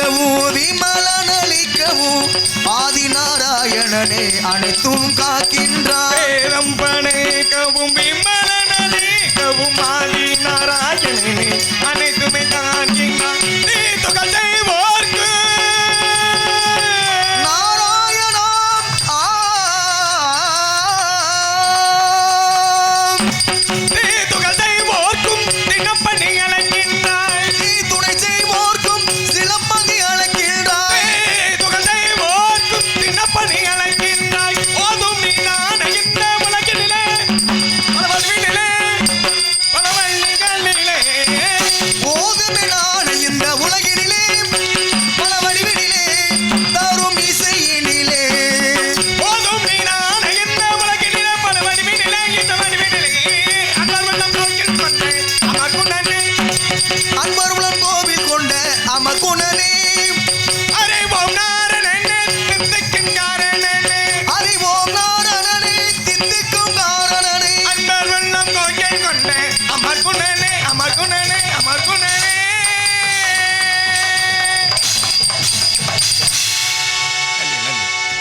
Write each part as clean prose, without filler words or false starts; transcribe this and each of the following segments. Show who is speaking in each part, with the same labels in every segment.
Speaker 1: அளிக்கவும் விமலனளிக்கவும் ஆதிநாராயணனே அனைத்தும் காக்கின்றார்.
Speaker 2: படைக்கவும் விமலனளிக்கவும் ஆதிநாராயணனே அனைத்துமே காக்கின்றார். நீ துகள் செய்வோர்க்கு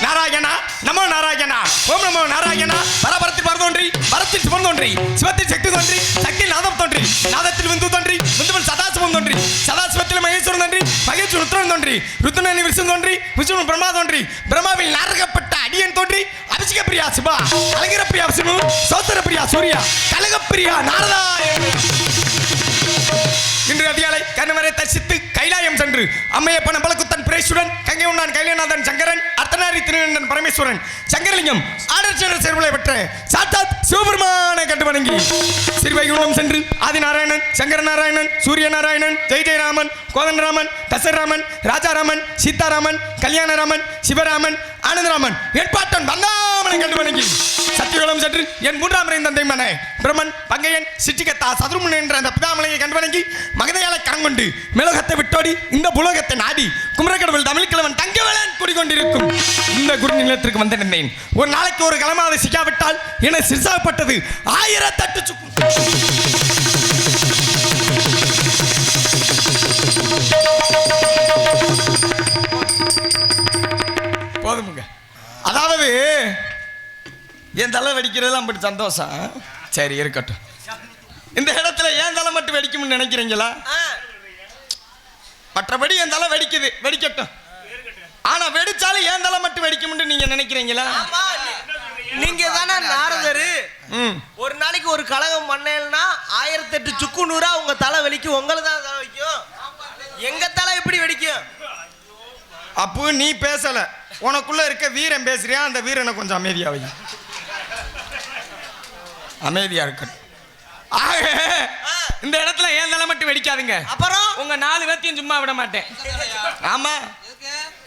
Speaker 2: நாராயணா நமோ நாராயணா ஓம் நமோ நாராயணா. பரபரத்தில் பரதோன்றி பரத்தில் சிவன் தோன்றி சிவத்தில் சக்தி தோன்றி சக்தியில் நாதம் தோன்றி நாதத்தில் விந்து தோன்றி விந்துவில் சதாசிவம் தோன்றி சதாசிவத்தில் மகேஸ்வரன் தோன்றி மகேஸ்வரன் ருத்ரன் தோன்றி ருத்ரனில் விஷ்ணு தோன்றி விஷ்ணு பிரம்மா தோன்றி பிரம்மாவில் நரகப்பட்ட அடியன் தோன்றி அபிஷேக பிரியா சிவா அழகிர பிரியா விஷ்ணு சோதர பிரியா சூர்யா கலகப்பிரியா நாரதா. இன்று அதிகாலை கண்ணவரை தரிசித்து கைலாயம் சென்று அம்மையப்பன பலகுத்தன் பிரேசுடன் கங்கை உண்ணான் கைலாயநாதன் சங்கரன் அர்த்தநாரி திருநந்தன் பரமேஸ்வரன் சங்கரலிங்கம் ஆடர்ச்சர சேர்வுகளை பெற்ற சாத்தாத் சிவபெருமானை கண்டு வணங்கி சிறுவைகுண்டம் சென்று ஆதிநாராயணன் சங்கரநாராயணன் சூரியநாராயணன் ஜெய் ஜெயராமன் கோதண்டராமன் தசராமன் ராஜாராமன் சீதாராமன் கல்யாணராமன் சிவராமன் ஆனந்தராமன் எட்பாட்டன் வந்தாமனை கண்டு வணங்கி சத்தியகுலம் சென்று என் மூன்றாம் தந்தை மனை பிரம்மன் பங்கையன் சிற்றிகத்தா சதுர்முன் என்ற அந்த பிதாமலையை கண்டு வணங்கி மகதையாலை கரங்கொண்டு மிளகத்தை விட்டோடி இந்த புலகத்தை நாடி குமரக்கடவுள் தமிழ்கிழவன் தங்கவேலன் குடிக்கொண்டிருக்கும் இந்த குரு நிலத்திற்கு வந்திருந்தேன். ஒரு நாளைக்கு ஒரு களமாவது சிக்காவிட்டால் என சிறுசாகப்பட்டது 1008 சுக்கு. போதுமுங்க. அதாவது என் தலை வெடிக்கிறதுலாம் அப்படி சந்தோஷம். சரி இருக்கட்டும். இந்த இடத்துல ஏன் தலை மட்டும் வெடிக்கும்னு நினைக்கிறீங்களா? மற்றபடி என் தலை வெடிக்குது, வெடிக்கட்டும். ஆனா வெடிச்சாலும் ஏன் தலை மட்டும் வெடிக்கும்னு நீங்க நினைக்கிறீங்களா?
Speaker 3: நீங்க தானே நாரதரு. ஒரு நாளைக்கு ஒரு கலகம் பண்ணேன்னா 1008 சுக்கு நூறா உங்க தலை வெடிக்கும். உங்களை தான் தலை வெடிக்கும். எங்க தலை எப்படி வெடிக்கும்?
Speaker 2: அப்போ நீ பேசல, உனக்குள்ள இருக்க வீரன் பேசுறியா? அந்த வீரனை கொஞ்சம் அமைதியா வை. அமைதியா இருக்கட்டும். இந்த இடத்துல ஏன் தலை மட்டும் வெடிக்காதுங்க.
Speaker 3: அப்புறம்
Speaker 2: உங்க 4 பேர்த்தையும் சும்மா விட மாட்டேன். ஆமா,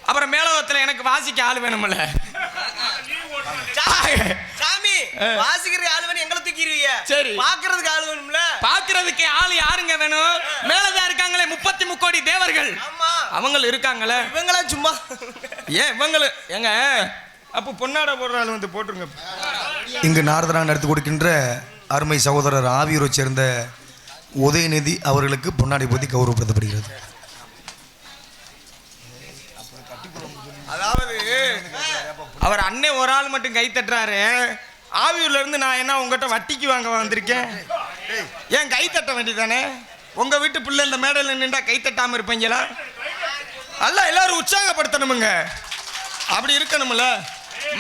Speaker 2: அப்புறம் மேலோகத்துல எனக்கு வாசிக்க ஆள் வேணும்ல.
Speaker 3: சாமி வாசிக்கிற ஆள் வேணும், எங்களை தூக்கிடுவீங்க.
Speaker 2: சரி,
Speaker 3: பாக்குறதுக்கு ஆள் வேணும்ல.
Speaker 2: பாக்குறதுக்கு ஆள் யாருங்க வேணும்? மேலதான் இருக்காங்களே 33 கோடி தேவர்கள். அவங்க இருக்காங்களே,
Speaker 3: இவங்களாம் சும்மா
Speaker 2: ஏன் இவங்கள எங்க அப்போ பொன்னாட போடுற ஆள் வந்து போட்டுருங்க.
Speaker 1: இங்கு நாரதரான் எடுத்து கொடுக்கின்ற அருமை சகோதரர் ஆவியூரை சேர்ந்த உதயநிதி அவர்களுக்கு பொன்னாடை போத்தி கௌரவப்படுத்தப்படுகிறது.
Speaker 2: அதாவது அவர் அண்ணே ஒரு ஆள் மட்டும் கை தட்டுறாரு. ஆவியூர்ல இருந்து நான் என்ன உங்ககிட்ட வட்டிக்கு வாங்க வந்திருக்கேன்? ஏன் கை தட்ட வேண்டியதானே? உங்க வீட்டு பிள்ளை இந்த மேடையில் நின்றா கை தட்டாம இருப்பீங்களா? அல்ல, எல்லாரும் உற்சாகப்படுத்தணுமுங்க. அப்படி இருக்கணும்ல.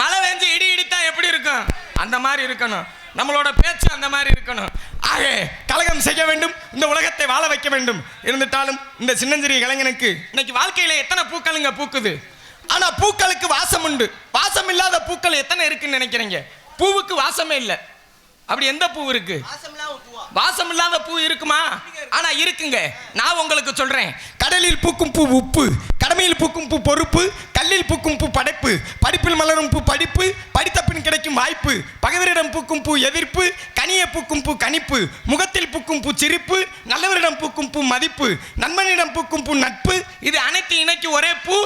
Speaker 2: மழை வெஞ்சு இடி இடித்தா எப்படி இருக்கும்? அந்த மாதிரி இருக்கணும். நம்மளோட பேச்சு அந்த மாதிரி இருக்கணும். ஆக கலகம் செய்ய வேண்டும், இந்த உலகத்தை வாழ வைக்க வேண்டும். இருந்துட்டாலும் இந்த சின்னஞ்சிறிய இளைஞனுக்கு இன்னைக்கு வாழ்க்கையில எத்தனை பூக்களுங்க பூக்குது. ஆனா பூக்களுக்கு வாசம் உண்டு. வாசம் இல்லாத பூக்கள் எத்தனை இருக்குன்னு நினைக்கிறீங்க? பூவுக்கு வாசமே இல்லை. அப்படி எந்த பூ இருக்கு? வாசம் இல்லாத பூ இருக்குமா? ஆனா இருக்குங்க. நான் உங்களுக்கு சொல்றேன். கடலில் பூக்கும் பூ உப்பு, கடமையில் பூக்கும் பூ பொறுப்பு, கல்லில் பூக்கும் பூ படைப்பு, படிப்பில் மலரும் பூ படிப்பு, படித்த பின் கிடைக்கும் வாய்ப்பு, பகைவரிடம் பூக்கும் பூ எதிர்ப்பு, கனியை பூக்கும் பூ கணிப்பு, முகத்தில் பூக்கும் பூ சிரிப்பு, நல்லவரிடம் பூக்கும் பூ மதிப்பு, நண்பனிடம் பூக்கும் பூ நட்பு. இது அனைத்து இணைக்கு ஒரே பூ.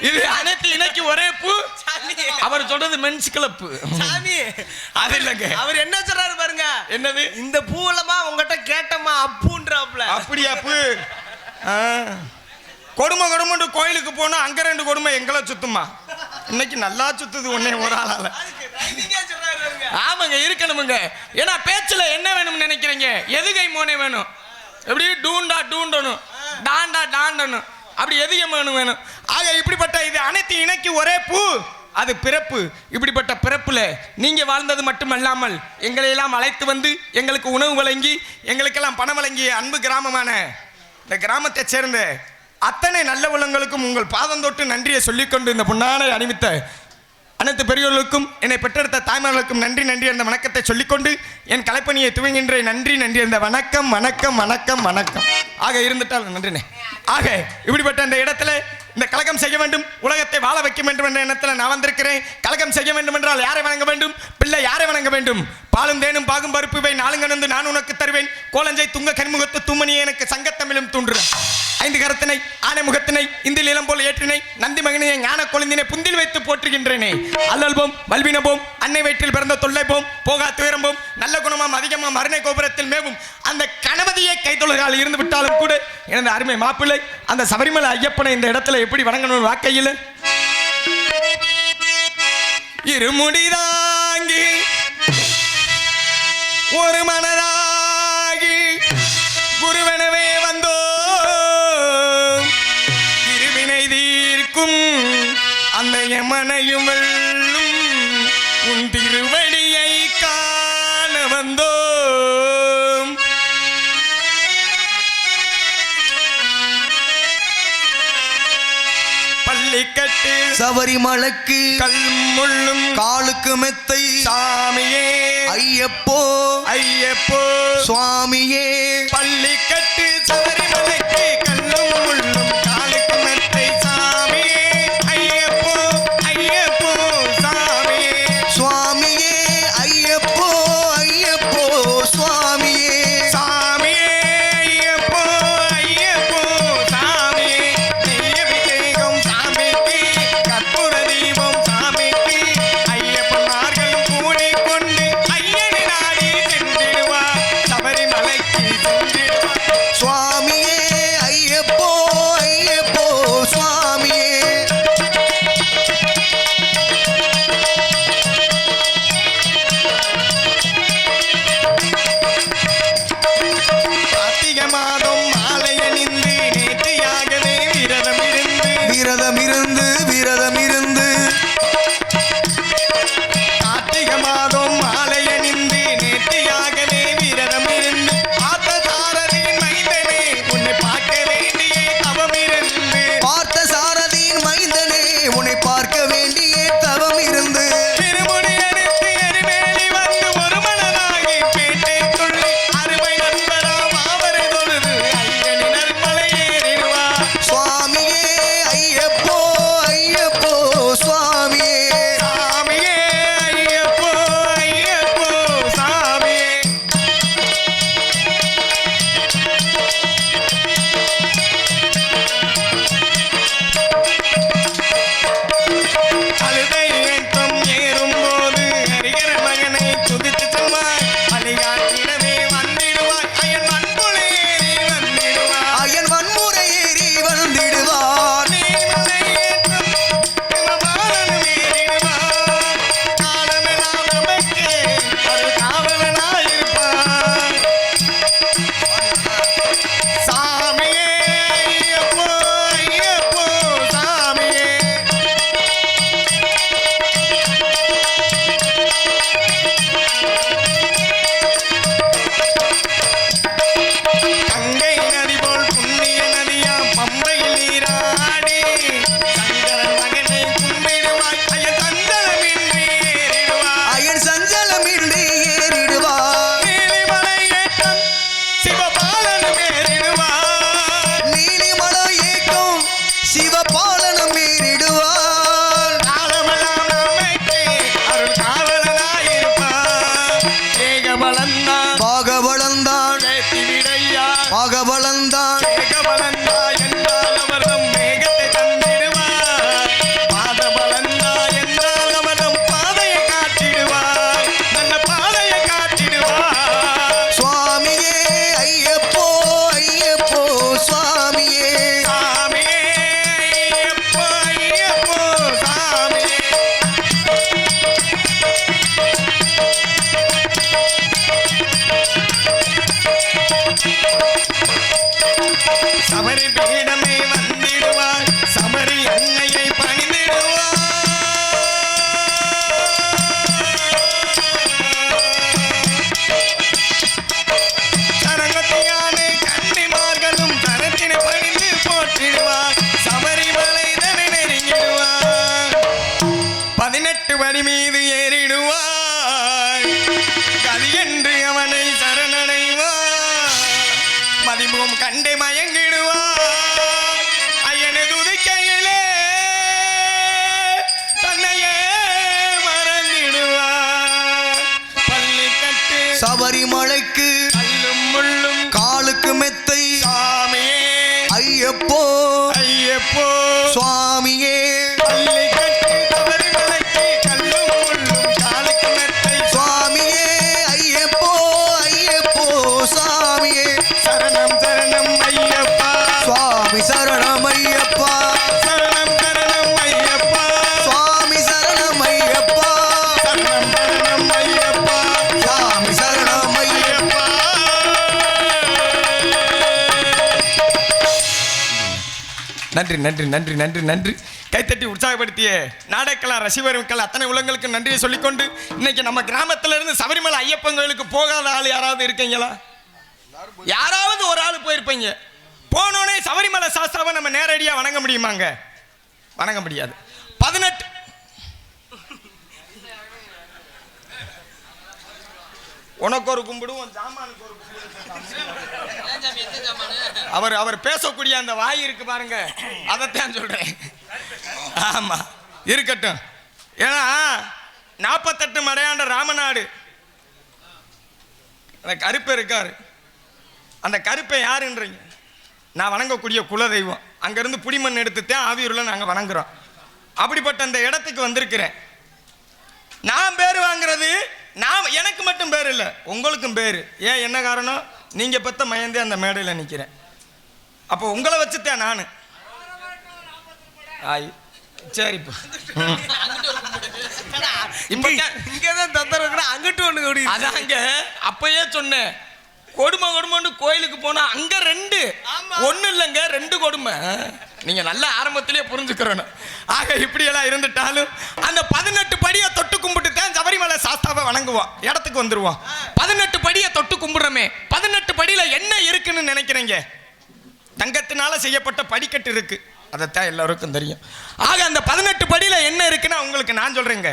Speaker 2: இது அனைத்து இணைக்கு ஒரே பூ. அவர் சொல்றது மென்ஸ் கிளப். அது இல்லங்க.
Speaker 3: அவர் என்ன சொல்றாரு பாருங்க.
Speaker 2: என்னது?
Speaker 3: இந்த பூலமா உங்ககிட்ட கேட்டமா அப்புன்ற
Speaker 2: அப்படியாப்பு கொடுமை கொடுமைட்டு கோயிலுக்கு போனா அங்க 2 கொடுமை எங்களை சுத்துமா? இன்னைக்கு நல்லா சுத்துது உன்னை ஒரு ஆளால. ஆமாங்க, இருக்கணுமுங்க. ஏன்னா பேச்சுல என்ன வேணும்னு நினைக்கிறீங்க? எதுகை மோனே வேணும், எப்படி டூண்டா டூண்டணும், டாண்டா டாண்டணும், அப்படி எதுகை வேணும் வேணும். ஆக இப்படிப்பட்ட இது அனைத்து இணைக்கு ஒரே பூ, அது பிறப்பு. இப்படிப்பட்ட பிறப்புல நீங்க வாழ்ந்தது மட்டுமல்லாமல் எங்களை எல்லாம் அழைத்து வந்து எங்களுக்கு உணவு வழங்கி எங்களுக்கெல்லாம் பணம் வழங்கிய அன்பு கிராமமான இந்த கிராமத்தை சேர்ந்த அத்தனை நல்ல உள்ளங்களுக்கும் உங்கள் பாதம் தொட்டு நன்றியை சொல்லிக்கொண்டு இந்த பொன்னானை அணிவித்த அனைத்து பெரியோர்களுக்கும் என்னை பெற்றெடுத்த தாய்மார்களுக்கும் நன்றி நன்றி என்ற வணக்கத்தை சொல்லிக்கொண்டு என் கலைப்பணியை துவங்கின்ற நன்றி நன்றி என்ற வணக்கம் வணக்கம் வணக்கம் வணக்கம். ஆக இருந்துட்டால் நன்றினே. ஆக இப்படிப்பட்ட இந்த இடத்துல இந்த கலகம் செய்ய வேண்டும், உலகத்தை வாழ வைக்க வேண்டும் என்ற எண்ணத்தில் நான் வந்திருக்கிறேன். கலகம் செய்ய வேண்டும் என்றால் யாரை வணங்க வேண்டும்? பிள்ளை யாரை வணங்க வேண்டும்? பாலும் தேனும் பாகும் பருப்பு வை நாளுங்கணந்து நான் உனக்கு தருவேன், கோலஞ்சை துங்க கண்முகத்து தூமணியை எனக்கு சங்கத்தமிழும் தூண்டுறேன். 5 கரத்தினை ஆனை முகத்தினை இந்தில் இளம் போல் ஏற்றினை நந்தி மகனையை ஞான கொழுந்தினை புந்தில் வைத்து போற்றுகின்றேனே. அல்லல்போம் வல்வினபோம் அன்னை வயிற்றில் பிறந்த தொல்லைப்போம் போகா துயரம்போம் நல்ல குணமாம் அதிகமாம் அருணை கோபுரத்தில் மேவும் அந்த கணபதியை கைத்தொழுகால் இருந்து விட்டாலும் கூட எனது அருமை மாப்பிள்ளை அந்த சபரிமலை ஐயப்பனை இந்த இடத்துல எப்படி வணங்கணும் வாக்கையில் இருமுடிதாங்கி ஒரு மனதாகி குருவனவே வந்தோ இருவினை தீர்க்கும் அந்த யமனையும் வெல்லும் உன் திருவடியை காண வந்தோ. பள்ளிக்கட்டு
Speaker 1: சபரிமலைக்கு
Speaker 2: கல்முள்ளும்
Speaker 1: காலுக்கு மெத்தை
Speaker 2: சாமியே
Speaker 1: ஐயப்போ
Speaker 2: ஐயப்போ
Speaker 1: சுவாமியே.
Speaker 2: பள்ளிக்கட்டு சபரிமலைக்கு கல்லும் முள்ளும் காலுக்கு மெத்தை சாமியே ஐயப்போ ஐயப்போ சாமியே
Speaker 1: சுவாமியே ஐயப்போ ஐயப்போ சுவாமியே.
Speaker 2: சாமியே ஐயப்போ ஐயப்போ சாமியே. நெய்யபிஷேகம் சாமிக்கு கற்பூர தீபம் சாமிக்கு ஐயப்பன்மார்களும் கூடிக்கொண்டு ஐயனை நாடி சென்றிடுவார் சபரிமலைக்கு சென்றிடுவார்.
Speaker 1: சுவாமியே ஐயப்போ ஐயப்போ சுவாமியே.
Speaker 2: கார்த்திகை மாதம் மாலை அணிந்து நேர்த்தியாகவே விரதம் இருந்து
Speaker 1: விரதம் இருந்து விரதம் இருந்து
Speaker 2: கார்த்திகை மாதம் மாலை அணிந்து நேர்த்தியாகவே விரதம் இருந்து பார்த்த சாரதியின் மைந்தனே உன்னை பார்க்க வேண்டிய தவம் இருந்து
Speaker 1: பார்த்த சாரதியின் மைந்தனே உன்னை பார்க்க வேண்டிய தவம் இருந்து
Speaker 2: திருமுடி அடித்து எரிவேலி வந்து ஒரு மனதாகி பேட்டை துள்ளி அருமை நண்பராம் அவரை தொழுது ஐயனின் நற்மலை ஏறிடுவார்.
Speaker 1: சுவாமியே ஐயப்போ ஐயப்போ சுவாமியே.
Speaker 2: சாமியே ஐயப்போ ஐயப்போ சாமியே. அழுதை ஏற்றம் ஏறும்போது ஹரிகர மகனை துதித்து செல்வாய் அலிகாட்டிடமே வந்திடுவாய் அயன் வன்புலை ஏறி வந்திடுவாய்.
Speaker 1: அயன் வன்முறை ஏறி வந்திடுவார்.
Speaker 2: நீர்மலை ஏற்றம் சிவபாலனும் ஏறிடுவார். காலமெல்லாம் நமக்கே ஒரு காவலனாயிருப்பார். சாமியே ஐயப்போ ஐயப்போ சாமியே. கங்கை நதி போல் புண்ணிய நதியாம் பம்பையில் நீராடி சங்கரன் மகனை கும்பிடுவாய் அயன் சஞ்சலமின்றி ஏறிடுவாய்.
Speaker 1: அயன் சஞ்சலமின்றி ஏறிடுவார்.
Speaker 2: நீலிமலை ஏற்றம் சிவபாலனும் ஏறிடுவார்.
Speaker 1: நீலிமலை ஏற்றும் சிவபாலனம் ஏறிடுவார்.
Speaker 2: காலமெல்லாம் நமக்கு அருள் காவலனாயிருப்பார். ஏகபலந்தான்
Speaker 1: பாகவளந்தான்
Speaker 2: ஏத்தி விடையா
Speaker 1: பாகவளந்தான்
Speaker 2: ஏகபலந்தா என்றால் அவர்தம் மேகத்தை தந்திடுவார். பாதபலந்தா என்றால் அவர்தம் பாதையை காட்டிடுவார். நல்ல பாதையை காட்டிடுவார்.
Speaker 1: சுவாமியே ஐயப்போ ஐயப்போ
Speaker 2: அறிமுகம் கண்டே மயங்கிடுவார் ஐயனது உதைக்கையிலே தன்னையே மறந்திடுவார் பள்ளி கட்டு
Speaker 1: சபரிமலைக்கு
Speaker 2: கல்லும் முள்ளும்
Speaker 1: காலுக்கு மெத்தை
Speaker 2: சாமியே
Speaker 1: ஐயப்போ
Speaker 2: ஐயப்போ
Speaker 1: சுவாமியே
Speaker 2: பள்ளி கட்டு சபரிமலைக்கு கல்லும் முள்ளும் காலுக்கு மெத்தை
Speaker 1: சுவாமியே ஐயப்போ ஐயப்போ சாமியே
Speaker 2: சரணம் சரணம் ஐயப்பா
Speaker 1: சுவாமி சரணம் ஐயப்பா
Speaker 2: சரணம் சரணம் ஐயப்பா
Speaker 1: சுவாமி சரணம் ஐயப்பா
Speaker 2: சரணம் சரணம் ஐயப்பா
Speaker 1: சுவாமி சரணம் ஐயப்பா.
Speaker 2: நன்றி நன்றி நன்றி நன்றி நன்றி கைத்தட்டி உற்சாகப்படுத்திய நாடகக்கலா ரசிகர்கள் அத்தனை உலகங்களுக்கு நன்றியை சொல்லிக்கொண்டு இன்னைக்கு நம்ம கிராமத்துல இருந்து சபரிமலை ஐயப்பன் கோயிலுக்கு போகாத ஆள் யாராவது இருக்கீங்களா? யாராவது ஒரு ஆள் போயிருப்பீங்க. போனோடனே சபரிமலை சாஸ்தாவை நம்ம நேரடியா வணங்க முடியுமாங்க? வணங்க முடியாது. 18 உனக்கு ஒரு கும்பிடும் ஜாமானுக்கு ஒரு அவர் பேசக்கூடிய அந்த வாய் இருக்கு பாருங்க, அதைத்தான் சொல்றேன். ஆமா இருக்கட்டும். ஏன்னா 48 மடையாண்ட ராமநாடு அந்த கருப்பை இருக்காரு. அந்த கருப்பை யாருன்றீங்க? நான் வணங்கக்கூடிய குலதெய்வம். அங்கிருந்து புடிமண் எடுத்துத்தான் ஆவியூரில் நாங்கள் வணங்குறோம். அப்படிப்பட்ட அந்த இடத்துக்கு வந்திருக்கிறேன். நான் பேர் வாங்குறது எனக்கு மட்டும் பேர் இல்லை, உங்களுக்கும் பேர். ஏன் என்ன காரணம்? நீங்கள் பெற்ற மயந்தே அந்த மேடையில் நிற்கிறேன். அப்போ உங்களை வச்சுட்டேன் நான். ஆய் சரிப்பா.
Speaker 3: இங்கதான் தந்துருக்குறேன், அங்கிட்டு ஒண்ணு.
Speaker 2: அதாங்க அப்பயே சொன்னேன், கொடுமை கோயிலுக்கு போனா அங்க 2 ஒண்ணு இல்லைங்க, 2 கொடுமை. நீங்க நல்ல ஆரம்பத்திலேயே புரிஞ்சுக்கிறணும். ஆக இப்படி எல்லாம் இருந்துட்டாலும் அந்த 18 படியை தொட்டு கும்பிட்டு தான் சபரிமலை சாஸ்தாவை வணங்குவோம். இடத்துக்கு வந்துருவோம். 18 படியை தொட்டு கும்பிடுறோமே, 18 படியில என்ன இருக்குன்னு நினைக்கிறீங்க? தங்கத்தினால செய்யப்பட்ட படிக்கட்டு இருக்கு, அதைத்தான் எல்லாருக்கும் தெரியும். ஆக அந்த 18 படியில என்ன இருக்குன்னு உங்களுக்கு நான் சொல்றேங்க.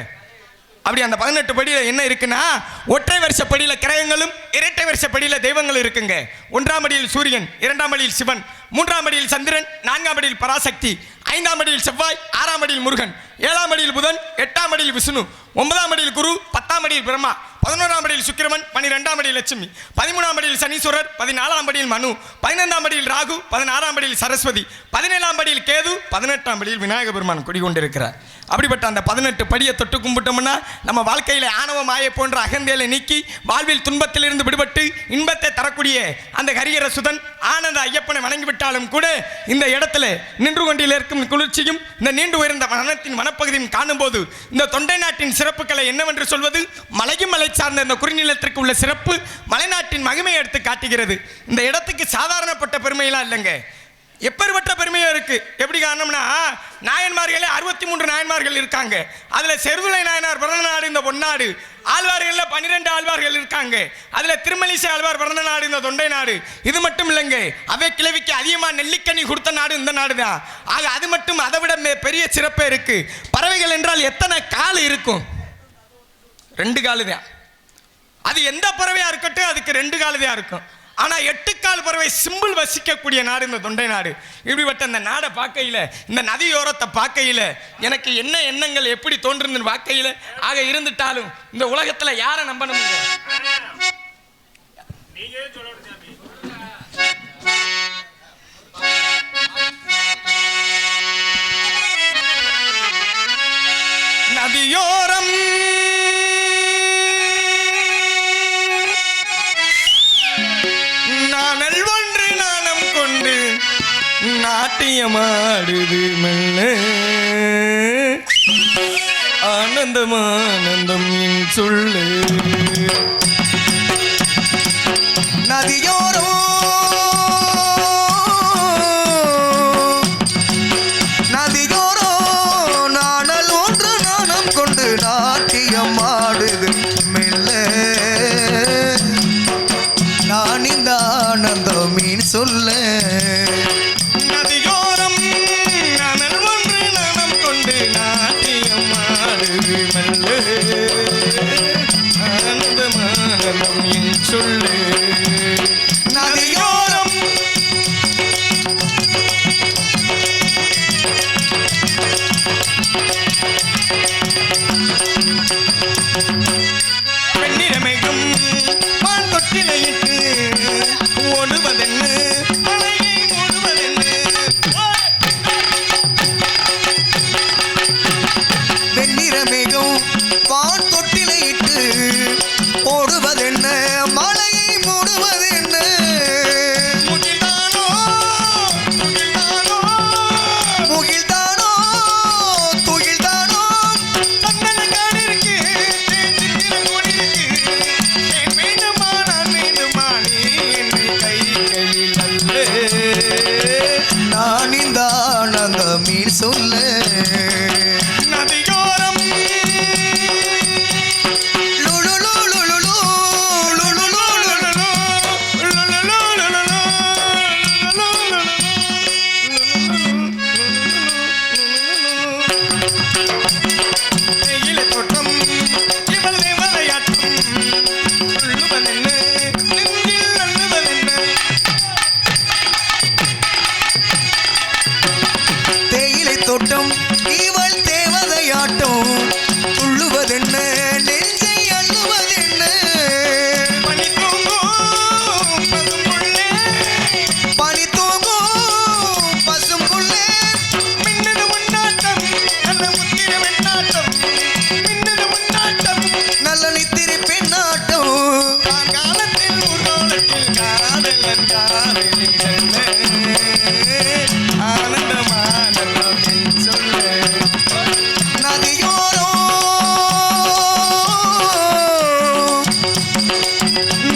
Speaker 2: அப்படி அந்த 18 படியில என்ன இருக்குன்னா, ஒற்றை வருஷ படியில கிரகங்களும் இரட்டை வருஷ படியில தெய்வங்களும் இருக்குங்க. 1ஆம் படியில் சூரியன், 2ஆம் படியில் சிவன், 3ஆம் படியில் சந்திரன், 4ஆம் படியில் பராசக்தி, 5ஆம் படியில் செவ்வாய், 6ஆம் படியில் முருகன், 7ஆம் படியில் புதன், 8ஆம் படியில் விஷ்ணு, 9ஆம் படியில் குரு, 10ஆம் படியில் பிரம்மா, 11ஆம் படியில் சுக்கிரவன், 12ஆம் படியில் லட்சுமி, 13ஆம் படியில் சனீஸ்வரர், 14ஆம் படியில் மனு, 15ஆம் படியில் ராகு, 16ஆம் படியில் சரஸ்வதி, 17ஆம் படியில் கேது, 18ஆம் படியில் விநாயக பெருமான் குடிகொண்டிருக்கிறார். அப்படிப்பட்ட அந்த 18 படியை தொட்டு கும்பிட்டோம்னா நம்ம வாழ்க்கையில ஆணவ மாயை போன்ற அகந்தையில நீக்கி வாழ்வில் துன்பத்திலிருந்து விடுபட்டு இன்பத்தை தரக்கூடிய அந்த ஹரிஹர சுதன் ஆனந்த ஐயப்பனை வணங்கிவிட்டாலும் கூட இந்த இடத்துல நின்று கொண்டிருக்கும் குளிர்ச்சியும் இந்த நீண்டு உயர்ந்த வனத்தின் வனப்பகுதியும் காணும்போது இந்த தொண்டை நாட்டின் சிறப்புகளை என்னவென்று சொல்வது? மலையும் மலை சார்ந்த இந்த குறிநிலத்திற்கு உள்ள சிறப்பு மலைநாட்டின் மகிமையை எடுத்து காட்டுகிறது. இந்த இடத்துக்கு சாதாரணப்பட்ட பெருமையெல்லாம் இல்லைங்க, எப்பேற்பட்ட பெருமையும் இருக்கு. எப்படி காரணம்னா, நாயன்மார்களே 63 நாயன்மார்கள் இருக்காங்க. அதுல செருதுளை நாயனார் பிறந்த நாடு இந்த பொன்னாடு. ஆழ்வார்கள்ல 12 ஆழ்வார்கள் இருக்காங்க. அதுல திருமலிசை ஆழ்வார் பிறந்த நாடு இந்த தொண்டை நாடு. இது மட்டும் இல்லைங்க, அவை கிழவிக்கு அதிகமா நெல்லிக்கனி கொடுத்த நாடு இந்த நாடு தான். ஆக அது மட்டும் அதை விட பெரிய சிறப்பே இருக்கு. பறவைகள் என்றால் எத்தனை கால் இருக்கும்? 2 காலு தான். அது எந்த பறவையா இருக்கட்டும், அதுக்கு 2 காலு தான் இருக்கும். ஆனா 8 கால் பறவை சிம்பிள் வசிக்கக்கூடிய நாடு இந்த தொண்டை நாடு. இப்படிப்பட்ட இந்த நாடை பார்க்கையில, இந்த நதியோரத்தை பார்க்கையில எனக்கு என்ன எண்ணங்கள் எப்படி தோன்றுன்னு பார்க்கையில, ஆக இருந்துட்டாலும் இந்த உலகத்துல யாரை நம்பணும்? நதியோரம் நானல் ஒன்று நாணம் கொண்டு நாட்டியமாடுது மெல்ல, ஆனந்தம் ஆனந்தம் என் சொல்லு.
Speaker 1: நதியோரோ நதியோரோ நாணல் ஒன்று நாணம் கொண்டு நாட்டியம் ஆடுது மெல்ல, நான் இந்த ஆனந்தம் மீன் சொல்ல.
Speaker 2: நதியோரம் நானல் ஒன்று நாணம் கொண்டு நாட்டியமாடுது மெல்ல, ஆனந்தம் ஆனந்தம் என் சொல்லு.
Speaker 1: நதியோரம் சொல்ல
Speaker 2: நதியோரம்
Speaker 1: தோட்டம் இவள் தேவதையாட்டம் துள்ளுவதென்ன நெஞ்சை அள்ளுவதென்ன பனி தூங்கும் பசும் புள்ளே
Speaker 2: மின்னது முன்னாட்டம் நல்ல முத்திர வெண்ணாட்டம் மின்னது முன்னாட்டம்
Speaker 1: நல்ல நித்திரை பெண்ணாட்டம்
Speaker 2: காலத்தில் ஊர்வலத்தில் காதலன் காதலில் ஆனந்தமானந்தம் சொல்ல
Speaker 1: நதியோரோ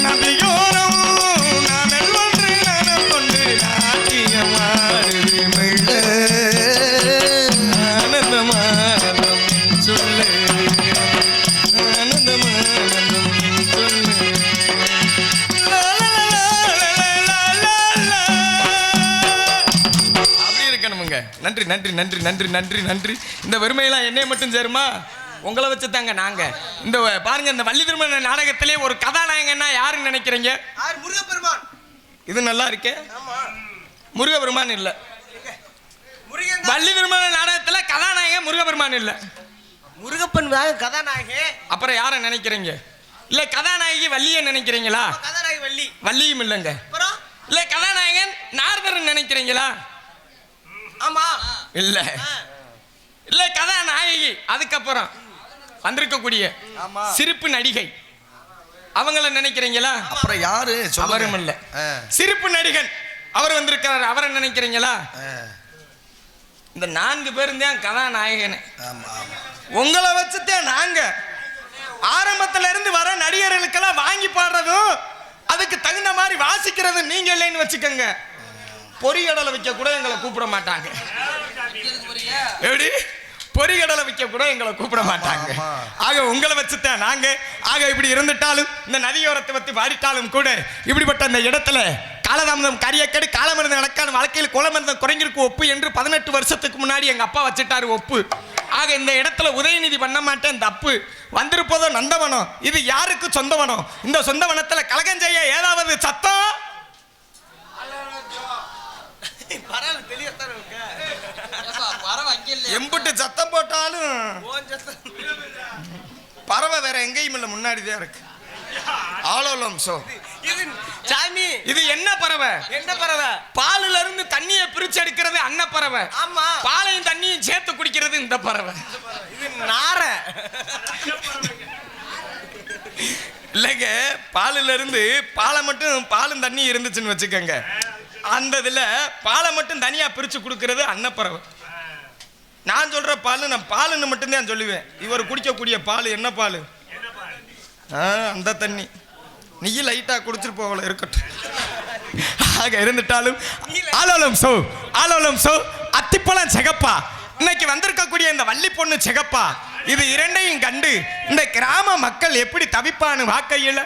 Speaker 2: நதியோரம் நானல் ஒன்று நனம் கொண்டு நாட்டியமாடுது மெல்ல ஆனந்தமானந்தம் சொல்ல ஆனந்தமானந்தம் சொல்ல லா, லா, லா, லா, லா, லா, லா. அப்படி இருக்கணுமுங்க. நன்றி நன்றி நன்றி நன்றி நன்றி நன்றி. இந்த வறுமையெல்லாம் என்னைய மட்டும் சேருமா? உங்களை வச்சு தாங்க நாங்க இந்த பாருங்க. இந்த வள்ளி திருமண நாடகத்திலே ஒரு கதாநாயகன்னா யாருன்னு நினைக்கிறீங்க?
Speaker 3: யார்? முருகப்பெருமான்.
Speaker 2: இது நல்லா இருக்கே.
Speaker 3: ஆமா,
Speaker 2: முருகபெருமான் இல்ல.
Speaker 3: முருகன் தான்.
Speaker 2: வள்ளி திருமண நாடகத்துல கதாநாயகன் முருகபெருமான் இல்ல.
Speaker 3: முருகப்பன் தான் கதாநாயகி.
Speaker 2: அப்புறம் யாரை நினைக்கிறீங்க? இல்ல கதாநாயகி வள்ளியை நினைக்கிறீங்களா?
Speaker 3: கதாநாயகி வள்ளி.
Speaker 2: வள்ளியும் இல்லைங்க.
Speaker 3: அப்புறம்
Speaker 2: இல்ல கதாநாயகன் நாரதன் நினைக்கிறீங்களா?
Speaker 3: ஆமா
Speaker 2: இல்ல இல்ல கதாநாயகி. அதுக்கப்புறம் வந்திருக்கக்கூடிய சிரிப்பு நடிகை அவங்கள நினைக்கிறீங்களா?
Speaker 1: அப்புறம் யாரு
Speaker 2: அவரும் இல்ல. சிரிப்பு நடிகன் அவர் வந்திருக்கிறார், அவரை நினைக்கிறீங்களா? இந்த 4 பேரும் தான் கதாநாயகன். உங்களை வச்சுதான் நாங்க ஆரம்பத்துல இருந்து வர நடிகர்களுக்கெல்லாம் வாங்கி பாடுறதும் அதுக்கு தகுந்த மாதிரி வாசிக்கிறது நீங்க இல்லைன்னு வச்சுக்கோங்க. பொறிகடலை வைக்க கூட எங்களை கூப்பிட மாட்டாங்க. எப்படி பொறிகடலை வைக்க கூட எங்களை கூப்பிட மாட்டாங்க. ஆக உங்களை வச்சுதான் நாங்க. ஆக இப்படி இருந்துட்டாலும் இந்த நதியோரத்தை பத்தி பாடிட்டாலும் கூட இப்படிப்பட்ட அந்த இடத்துல காலதாமதம் கரியக்கடு காலமருந்து நடக்கான வாழ்க்கையில் குளமருந்தம் குறைஞ்சிருக்கு ஒப்பு என்று 18 வருஷத்துக்கு முன்னாடி எங்க அப்பா வச்சுட்டாரு ஒப்பு. ஆக இந்த இடத்துல உதயநிதி பண்ண மாட்டேன் தப்பு. வந்திருப்பதோ நந்தவனம். இது யாருக்கு சொந்தவனம்? இந்த சொந்தவனத்துல கலகம் செய்ய ஏதாவது சத்தம் எம்பிட்டு சத்தம் போட்டாலும் பறவை வேற எங்கேயும் இல்ல, முன்னாடிதான் இருக்கு. ஆலோலம் சோ
Speaker 3: இது சாமி.
Speaker 2: இது என்ன பறவை?
Speaker 3: என்ன பறவை?
Speaker 2: பாலுல இருந்து தண்ணியை பிரிச்சு எடுக்கிறது அன்ன பறவை.
Speaker 3: ஆமா,
Speaker 2: பாலையும் தண்ணியும் சேர்த்து குடிக்கிறது இந்த பறவை.
Speaker 3: இது நார
Speaker 2: இல்லைங்க. பாலுல இருந்து பாலை மட்டும் பாலும் தண்ணி இருந்துச்சுன்னு வச்சுக்கோங்க. அந்த இதுல பாலை மட்டும் தனியா பிரிச்சு கொடுக்கறது அன்னப்பறவை. நான் சொல்ற பால் நான் பாலுன்னு மட்டும்தான் சொல்லுவேன். இவர் குடிக்கக்கூடிய பால் என்ன பால்? அந்த தண்ணி. நீ லைட்டா குடிச்சிட்டு போகல இருக்கட்டும். ஆக இருந்துட்டாலும் ஆலோலம் சோ ஆலோலம் சோ அத்திப்பழம் செகப்பா. இன்னைக்கு வந்திருக்கக்கூடிய இந்த வள்ளி பொண்ணு செகப்பா. இது இரண்டையும் கண்டு இந்த கிராம மக்கள் எப்படி தவிப்பான்னு வாக்கையில்